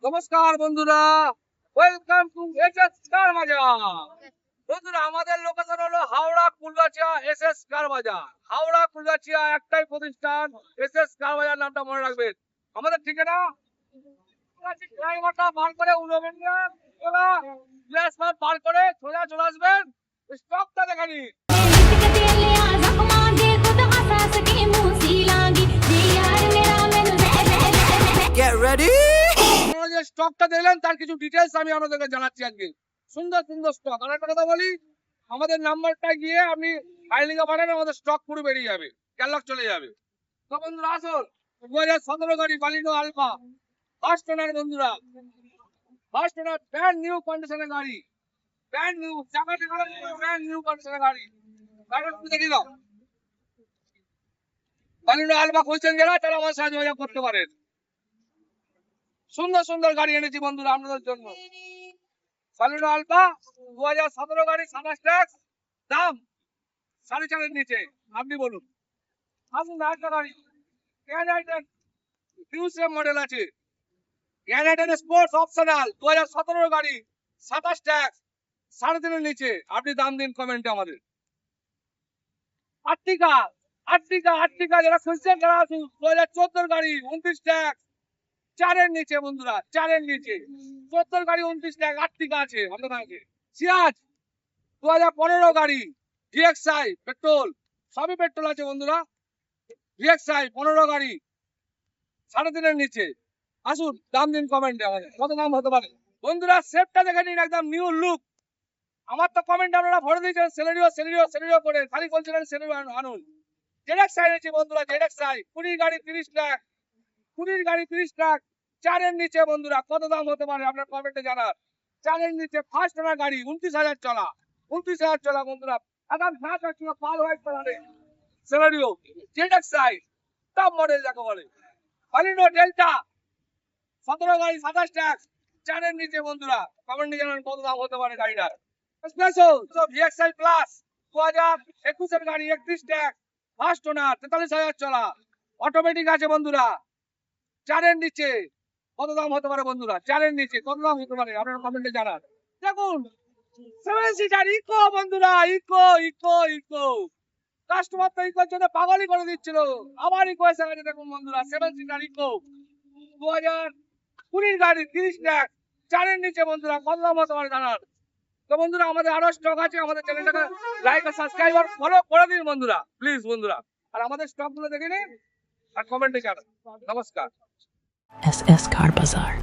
নমস্কার বন্ধুরা, welcome to SS কার বাজার। বন্ধুরা, আমাদের লোকেশন হলো হাওড়া কুলগাছিয়া এসএস কার বাজার। হাওড়া কুলগাছিয়া একটাই প্রতিষ্ঠান, এসএস কার বাজার নামটা মনে রাখবেন। আমাদের ঠিকানা পার করে পার করে সোজা চলে আসবেন, স্টকটা দেখে নিন। Get ready! আপনারা যে স্টকটা দেখলেন তার কিছু ডিটেইলস আমি আপনাদেরকে জানাচ্ছি আজকে। সুন্দর সুন্দর স্টক। আর একটা কথা বলি, আমাদের নাম্বারটা গিয়ে আপনি ফাইলিংয়ে পাঠান, আমাদের স্টক পুরো বেরিয়ে যাবে, ক্যাটালগ চলে যাবে। তো বন্ধুরা আসুন, 2017 গাড়ি বালিনো আলফা, ফার্স্ট ওনার বন্ধুরা, ফার্স্ট ওনার, ব্র্যান্ড নিউ কন্ডিশনের গাড়ি, ব্র্যান্ড নিউ, চাকা ব্র্যান্ড নিউ কন্ডিশনের গাড়ি। গাড়িটা একটু দেখে দাও। বালিনো আলফা খুঁজছেন যারা, তারা আমার সাথে যোগাযোগ করতে পারেন। সুন্দর সুন্দর গাড়ি এনেছি বন্ধুরা আপনাদের জন্য। বালিনো আলফা 2017 গাড়ি, 27 ট্যাক্স, দাম 4.5 নিচে। আপনি বলুন। আসুন একটা গাড়ি, গ্র্যানাইটেন ফিউশন মডেল আছে, গ্র্যানাইটেন স্পোর্টস অপশনাল 2017 গাড়ি, 27 ট্যাক্স, 3.5 নিচে। আপনি দাম দিন কমেন্টে আমাদের। আর্টিকা, আর্টিকা যারা খুঁজছেন তারা আসুন। 2014 গাড়ি, 29 ট্যাক্স, 4 নিচে বন্ধুরা, 4 নিচে। 14 গাড়ি, 29 ট্যাক্স, আর্টিকা আছে আমাদের কাছে। সিয়াজ 2015 গাড়ি, ডিএক্সআই পেট্রোল, সবই পেট্রোল আছে বন্ধুরা। ডিএক্সআই 15 গাড়ি, 3.5 নিচে। আসুন দাম দিন কমেন্টে আমাদের, কত দাম হতে পারে বন্ধুরা। সেটটা দেখে নিন, একদম নিউ লুক। আমার তো কমেন্ট আপনারা ভরে দিয়েছেন সেলেরিও করে, খালি বলছিলেন সেলেরিও আনুন। জেডএক্সআই নিচে বন্ধুরা, জেডএক্সআই 20 গাড়ি 30 লাখ, 20 গাড়ি 30 লাখ, 4 নিচে বন্ধুরা। কত দাম হতে পারে আপনার কমেন্টে জানান। 4 নিচে ফার্স্ট ওনার গাড়ি, 29,000 চলা, 29,000 চলা বন্ধুরা। একদম 7 ছিল পাল হোয়াইট কালারে সেলেরিও, জেডএক্সআই টপ মডেল যাকে বলে। বালিনো ডেল্টা 17 গাড়ি, 27 ট্যাক্স, 4 নিচে বন্ধুরা। কমেন্টে জানান কত দাম হতে পারে গাড়িটার। স্পেশাল ভিএক্সআই প্লাস 2021 এর গাড়ি, 31 ট্যাক্স, ফার্স্ট ওনার, 43,000 চলা, অটোমেটিক আছে বন্ধুরা। 4 নিচে কত দাম হতে পারে বন্ধুরা? 4 নিচে কত দাম হতে পারে আপনারা কমেন্টে জানান। দেখুন 7 সিটার ইকো বন্ধুরা, ইকো কাস্টমার তো ইকোর জন্য পাগলই করে দিচ্ছিল, আবার ইকো এসে গেছে। দেখুন বন্ধুরা 7 সিটার ইকো 2020 গাড়ি, 30 লাখ, 4 নিচে বন্ধুরা। কত দাম হতে পারে জানান। তো বন্ধুরা আমাদের আরো স্টক আছে, আমাদের চ্যানেলটাকে লাইক আর সাবস্ক্রাইব আর ফলো করে দিন বন্ধুরা, প্লিজ বন্ধুরা। আর আমাদের স্টক গুলো দেখে নিন আর কমেন্টে জানান। নমস্কার। SS Car Bazaar.